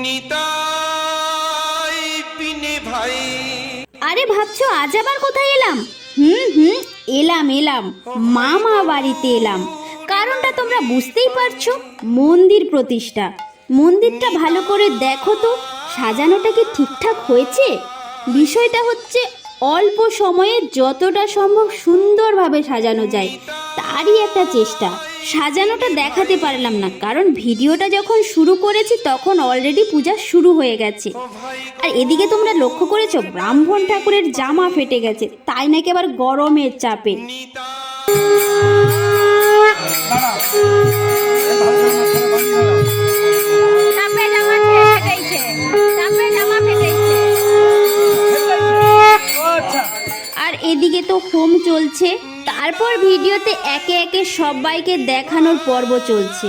নিতাই বিনে ভাই। আরে ভাবছো আজ আবার কোথায় এলাম? এলাম মামা বাড়িতে এলাম। কারণটা তোমরা বুঝতেই পারছো, মন্দির প্রতিষ্ঠা। মন্দিরটা ভালো করে দেখো তো, সাজানোটা কি ঠিকঠাক হয়েছে? বিষয়টা হচ্ছে অল্প সময়ে যতটা সম্ভব সুন্দরভাবে সাজানো যায় তারই একটা চেষ্টা। সাজানোটা দেখাতে পারলাম না, কারণ ভিডিওটা যখন শুরু করেছি তখন অলরেডি পূজা শুরু হয়ে গেছে। আর এদিকে তোমরা লক্ষ্য করেছো ব্রাহ্মণ ঠাকুরের জামা ফেটে গেছে, তাই নাকি আবার গরমের চাপে। আর এদিকে তো হোম চলছে, তারপর ভিডিওতে একে একে সবাইকে দেখানোর পর্ব চলছে।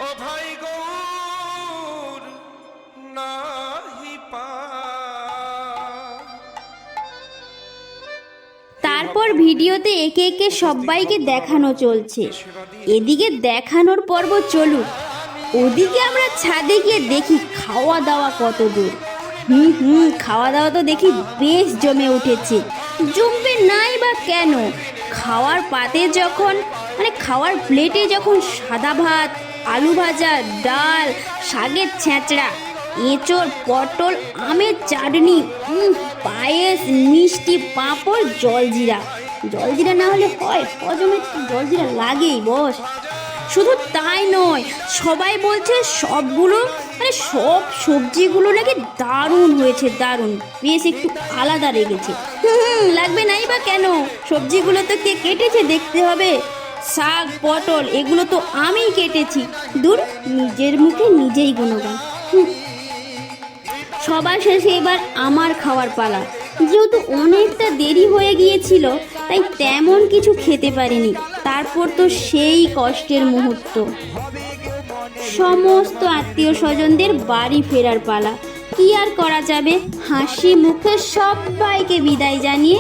ও ভাই গৌর নাহি পা। তারপর ভিডিওতে একে একে সবাইকে দেখানো চলছে। এদিকে দেখানোর পর্ব চলুক, ওদিকে আমরা ছাদে গিয়ে দেখি খাওয়া দাওয়া কত দূর। খাওয়া দাওয়া তো দেখি বেশ জমে উঠেছে। জমবে নাই বা কেন, খাওয়ার পাতে যখন খাওয়ার প্লেটে যখন সাদা ভাত, আলু ভাজা, ডাল, শাকের ছেঁচড়া, এঁচড়, পটল, আমের চাটনি, পায়েস, মিষ্টি, পাঁপড়, জলজিরা না হলে হয়? হজমে জলজিরা লাগেই বস। শুধু তাই নয়, সবাই বলছে সবগুলো সব সবজিগুলো নাকি দারুণ হয়েছে, দারুণ, বেশ একটু আলাদা লেগেছে। লাগবে নাই বা কেন, সবজিগুলো তো কে কেটেছে দেখতে হবে। শাক, পটল এগুলো তো আমিই কেটেছি। দূর, নিজের মুখে নিজেই গুণগান। সবার শেষে এবার আমার খাওয়ার পালা। যেহেতু অনেকটা দেরি হয়ে গিয়েছিল তাই তেমন কিছু খেতে পারিনি। তারপর তো সেই কষ্টের মুহূর্ত, সমস্ত আত্মীয় স্বজনদের বাড়ি ফেরার পালা। কি আর করা যাবে, হাসি মুখে সবাইকে বিদায় জানিয়ে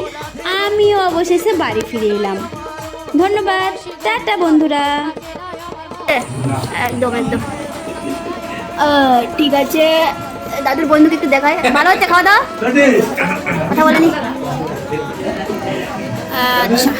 আমিও অবশেষে বাড়ি ফিরে এলাম। ধন্যবাদ, টাটা বন্ধুরা। একদম ঠিক আছে, দাদুর বন্ধুকে একটু দেখায়। ভালো হচ্ছে খাওয়া দাওয়া? কথা বলেনি? আচ্ছা।